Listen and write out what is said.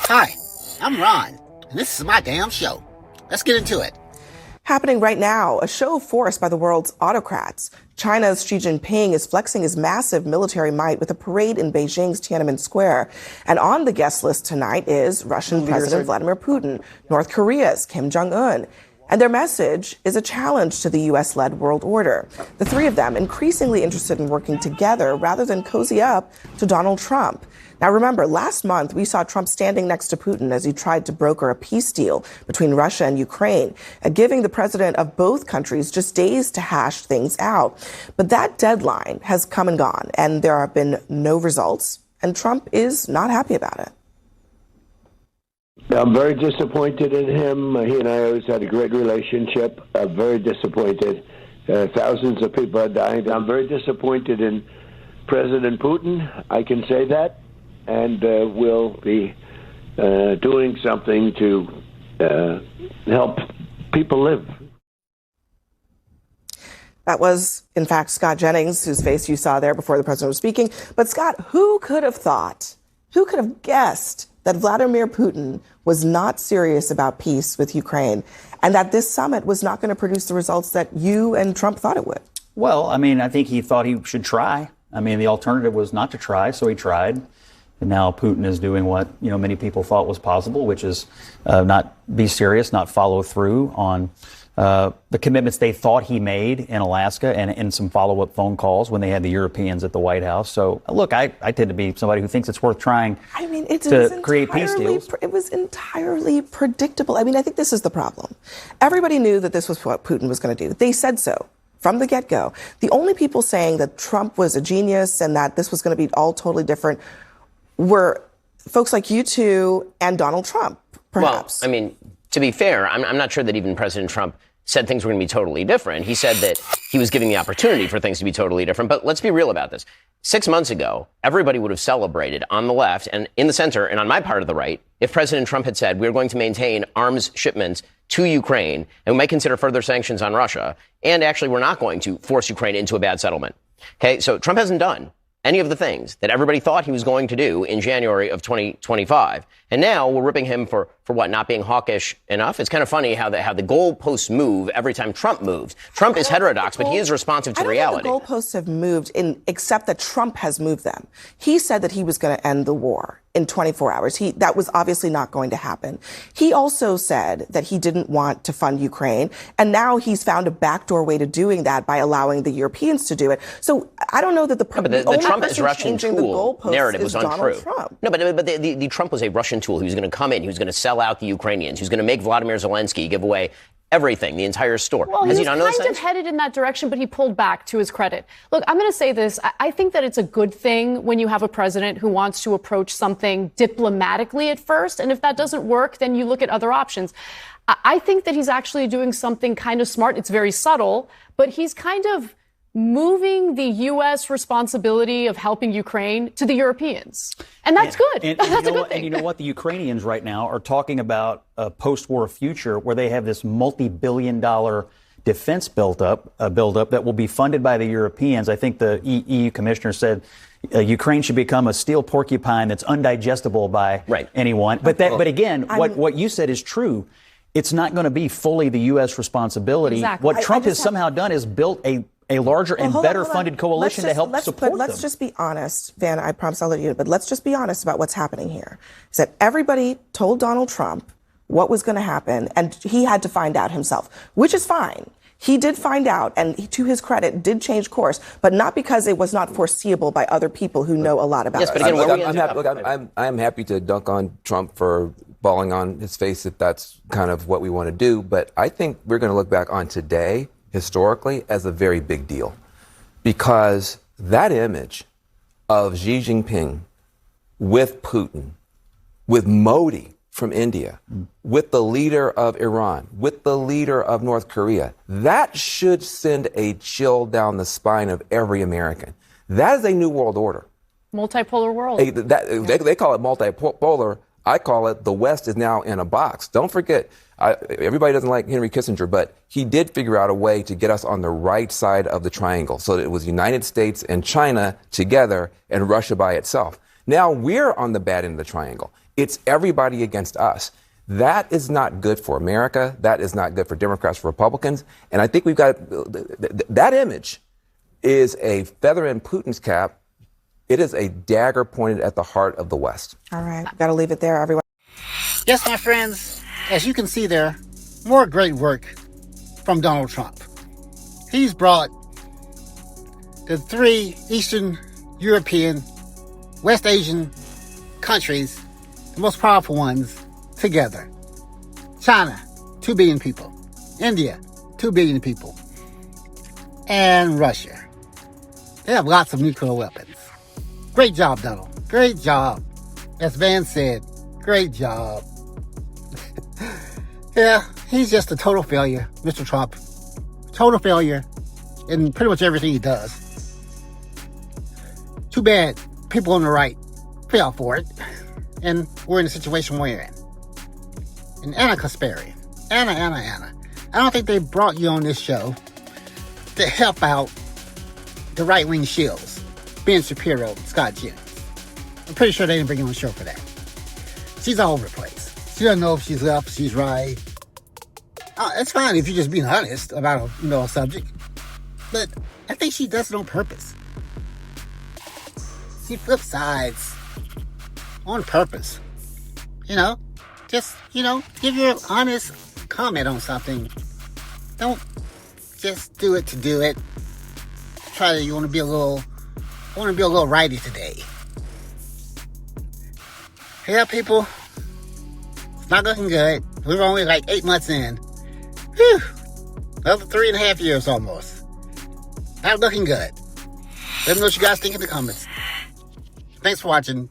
Hi, I'm Ron, and this is my damn show. Let's get into it. Happening right now, a show of force by the world's autocrats. China's Xi Jinping is flexing his massive military might with a parade in Beijing's Tiananmen Square. And on the guest list tonight is Russian President Vladimir Putin, North Korea's Kim Jong-un. And their message is a challenge to the U.S.-led world order. The three of them increasingly interested in working together rather than cozy up to Donald Trump. Now, remember, last month, we saw Trump standing next to Putin as he tried to broker a peace deal between Russia and Ukraine, giving the president of both countries just days to hash things out. But that deadline has come and gone, and there have been no results, and Trump is not happy about it. I'm very disappointed in him. He and I always had a great relationship. I'm very disappointed. Thousands of people are dying. I'm very disappointed in President Putin. I can say that. And we'll be doing something to help people live. That was, in fact, Scott Jennings, whose face you saw there before the president was speaking. But, Scott, who could have guessed that Vladimir Putin was not serious about peace with Ukraine and that this summit was not going to produce the results that you and Trump thought it would? Well, I mean, I think he thought he should try. I mean, the alternative was not to try, so he tried. And now Putin is doing what, many people thought was possible, which is not be serious, not follow through on the commitments they thought he made in Alaska and some follow-up phone calls when they had the Europeans at the White House. So, look, I tend to be somebody who thinks it's worth trying to create peace deals. It was entirely predictable. I mean, I think this is the problem. Everybody knew that this was what Putin was going to do. They said so from the get-go. The only people saying that Trump was a genius and that this was going to be all totally different were folks like you two and Donald Trump, perhaps. Well, I mean, to be fair, I'm not sure that even President Trump said things were going to be totally different. He said that he was giving the opportunity for things to be totally different. But let's be real about this. 6 months ago, everybody would have celebrated on the left and in the center and on my part of the right if President Trump had said we're going to maintain arms shipments to Ukraine and we might consider further sanctions on Russia. And actually, we're not going to force Ukraine into a bad settlement. OK, so Trump hasn't done any of the things that everybody thought he was going to do in January of 2025. And now we're ripping him for what, not being hawkish enough? It's kind of funny how the goalposts move every time Trump moves. Trump is heterodox, but he is responsive to reality. I don't think the goalposts have moved, except that Trump has moved them. He said that he was going to end the war in 24 hours. That was obviously not going to happen. He also said that he didn't want to fund Ukraine, and now he's found a backdoor way to doing that by allowing the Europeans to do it. So I don't know that the Trump is Russian tool narrative was untrue. Trump. No, but the Trump was a Russian tool. He was going to come in. He was going to sell out the Ukrainians. He was going to make Vladimir Zelensky give away everything, the entire store. Well, he was kind of headed in that direction, but he pulled back, to his credit. Look, I'm going to say this. I think that it's a good thing when you have a president who wants to approach something diplomatically at first. And if that doesn't work, then you look at other options. I think that he's actually doing something kind of smart. It's very subtle, but he's kind of moving the U.S. responsibility of helping Ukraine to the Europeans. And that's good. That's a good thing. And you know what? The Ukrainians right now are talking about a post-war future where they have this multi-billion-dollar defense build-up that will be funded by the Europeans. I think the EU commissioner said Ukraine should become a steel porcupine that's undigestible by anyone. But again, what you said is true. It's not going to be fully the U.S. responsibility. Exactly. What Trump has somehow done is built a larger and better funded coalition to help support them. Let's just be honest, Van, I promise I'll let you, but let's just be honest about what's happening here. Is that everybody told Donald Trump what was going to happen, and he had to find out himself, which is fine. He did find out, and he, to his credit, did change course, but not because it was not foreseeable by other people who know a lot about it. Yes, but again, I'm happy to dunk on Trump for balling on his face if that's kind of what we want to do, but I think we're going to look back on today historically as a very big deal, because that image of Xi Jinping with Putin, with Modi from India, with the leader of Iran, with the leader of North Korea, that should send a chill down the spine of every American. That is a new world order. Multipolar world. They call it multipolar. I call it the West is now in a box. Don't forget, everybody doesn't like Henry Kissinger, but he did figure out a way to get us on the right side of the triangle. So it was United States and China together and Russia by itself. Now we're on the bad end of the triangle. It's everybody against us. That is not good for America. That is not good for Democrats, for Republicans. And I think we've got that image is a feather in Putin's cap. It is a dagger pointed at the heart of the West. All right. Got to leave it there, everyone. Yes, my friends, as you can see there, more great work from Donald Trump. He's brought the 3 Eastern European, West Asian countries, the most powerful ones, together. China, 2 billion people. India, 2 billion people. And Russia. They have lots of nuclear weapons. Great job, Donald. Great job. As Van said, great job. Yeah, he's just a total failure, Mr. Trump. Total failure in pretty much everything he does. Too bad people on the right fell for it. And we're in the situation we're in. And Anna Kasparian. Anna. I don't think they brought you on this show to help out the right-wing shills. Ben Shapiro and Scott Jennings. I'm pretty sure they didn't bring you on the show for that. She's all over the place. She doesn't know if she's left, she's right. It's fine if you're just being honest about a subject. But I think she does it on purpose. She flips sides on purpose. Just, give your honest comment on something. Don't just do it to do it. You want to be a little righty today. Yeah, people. It's not looking good. We're only like 8 months in. Whew. Another 3.5 years almost. Not looking good. Let me know what you guys think in the comments. Thanks for watching.